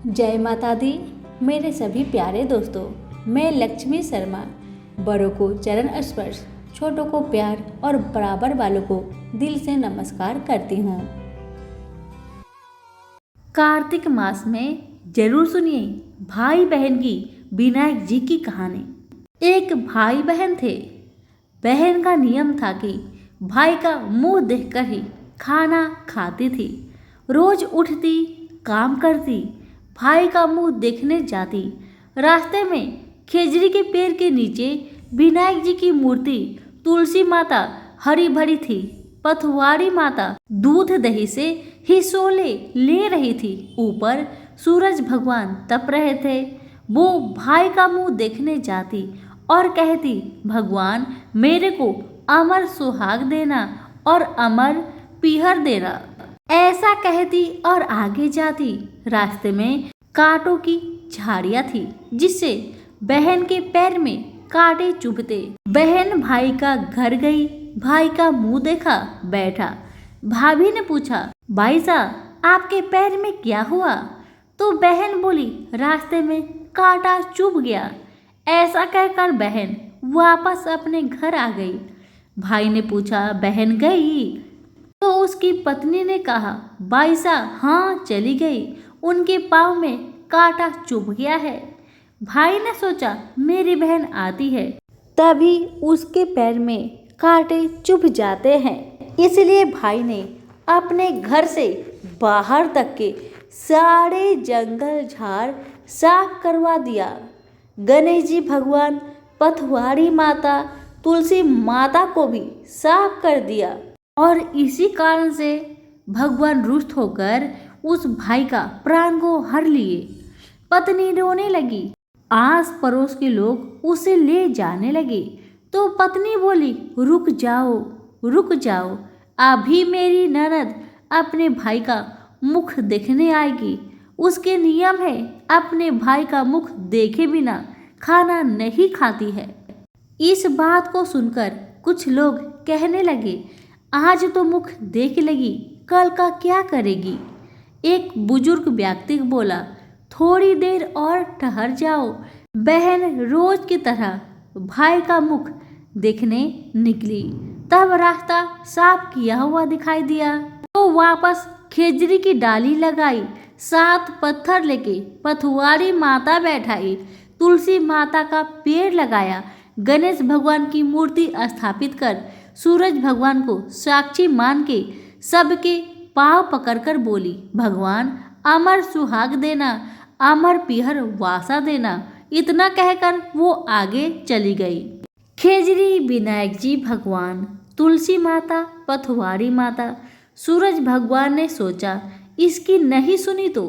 जय माता दी। मेरे सभी प्यारे दोस्तों, मैं लक्ष्मी शर्मा बड़ों को चरण स्पर्श, छोटों को प्यार और बराबर वालों को दिल से नमस्कार करती हूँ। कार्तिक मास में जरूर सुनिए भाई बहन की विनायक जी की कहानी। एक भाई बहन थे। बहन का नियम था कि भाई का मुंह देखकर ही खाना खाती थी। रोज उठती, काम करती, भाई का मुंह देखने जाती। रास्ते में खेजड़ी के पेड़ के नीचे विनायक जी की मूर्ति, तुलसी माता हरी भरी थी। पथवारी माता दूध दही से हिसोले ले रही थी। ऊपर सूरज भगवान तप रहे थे। वो भाई का मुंह देखने जाती और कहती, भगवान मेरे को अमर सुहाग देना और अमर पीहर देना। ऐसा कहती और आगे जाती। रास्ते में कांटों की झाड़ियां थी, जिससे बहन के पैर में कांटे चुभते। बहन भाई का घर गई, भाई का मुंह देखा, बैठा। भाभी ने पूछा, भाई साहब आपके पैर में क्या हुआ? तो बहन बोली, रास्ते में कांटा चुभ गया। ऐसा कहकर बहन वापस अपने घर आ गई। भाई ने पूछा, बहन गई? तो उसकी पत्नी ने कहा, भाई साहब हाँ चली गई, उनके पाँव में कांटा चुभ गया है। भाई ने सोचा मेरी बहन आती है तभी उसके पैर में कांटे चुभ जाते हैं। इसलिए भाई ने अपने घर से बाहर तक के सारे जंगल झाड़ साफ करवा दिया। गणेश जी भगवान, पथवारी माता, तुलसी माता को भी साफ कर दिया। और इसी कारण से भगवान रुष्ट होकर उस भाई का प्राण को हर लिए। पत्नी रोने लगी। आस पड़ोस के लोग उसे ले जाने लगे। तो पत्नी बोली, रुक जाओ, रुक जाओ, अभी मेरी ननद अपने भाई का मुख देखने आएगी। उसके नियम है, अपने भाई का मुख देखे बिना खाना नहीं खाती है। इस बात को सुनकर कुछ लोग कहने लगे, आज तो मुख देख लगी, कल का क्या करेगी? एक बुजुर्ग व्यक्ति बोला, थोड़ी देर और ठहर जाओ। बहन रोज की तरह भाई का मुख देखने निकली। तब रास्ता साफ किया हुआ दिखाई दिया। तो वापस खेजड़ी की डाली लगाई, 7 पत्थर लेके पथवारी माता बैठाई, तुलसी माता का पेड़ लगाया, गणेश भगवान की मूर्ति स्थापित कर सूरज भगवान को साक्षी मान के सबके पांव पकड़कर बोली, भगवान अमर सुहाग देना, अमर पीहर वासा देना। इतना कहकर वो आगे चली गई। खेजड़ी, विनायक जी भगवान, तुलसी माता, पथवारी माता, सूरज भगवान ने सोचा इसकी नहीं सुनी तो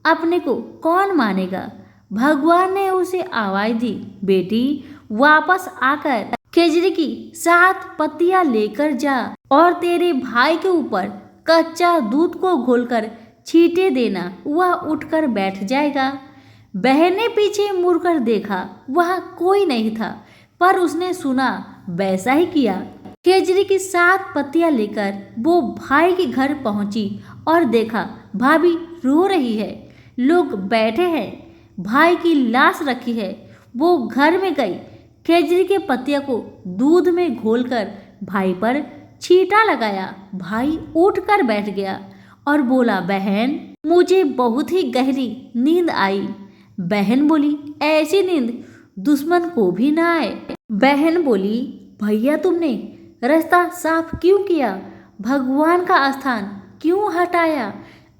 अपने को कौन मानेगा। भगवान ने उसे आवाज दी, बेटी वापस आकर खेजड़ी की 7 पत्तियां लेकर जा और तेरे भाई के ऊपर कच्चा दूध को घोलकर छींटे देना, वह उठकर बैठ जाएगा। बहन ने पीछे मुड़कर देखा, वहां कोई नहीं था, पर उसने सुना वैसा ही किया। खेजड़ी की 7 पत्तियां लेकर वो भाई के घर पहुंची और देखा भाभी रो रही है, लोग बैठे हैं, भाई की लाश रखी है। वो घर में गई, खेजड़ी के पत्तियों को दूध में घोलकर भाई पर छींटा लगाया। भाई उठकर बैठ गया और बोला, बहन मुझे बहुत ही गहरी नींद आई। बहन बोली, ऐसी नींद दुश्मन को भी ना आए। बहन बोली, भैया तुमने रास्ता साफ क्यों किया? भगवान का स्थान क्यों हटाया?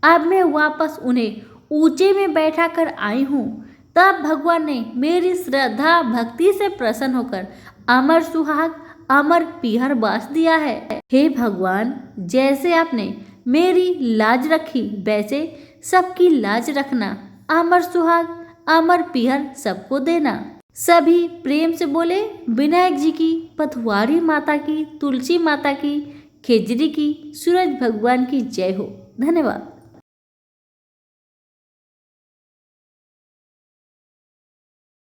अब मैं वापस उन्हें ऊंचे में बैठा कर आई हूँ। तब भगवान ने मेरी श्रद्धा भक्ति से प्रसन्न होकर अमर सुहाग, अमर पीहर बास दिया है। हे भगवान, जैसे आपने मेरी लाज रखी वैसे सबकी लाज रखना, अमर सुहाग, अमर पीहर सबको देना। सभी प्रेम से बोले, विनायक जी की, पथवारी माता की, तुलसी माता की, खेजड़ी की, सूरज भगवान की जय हो। धन्यवाद।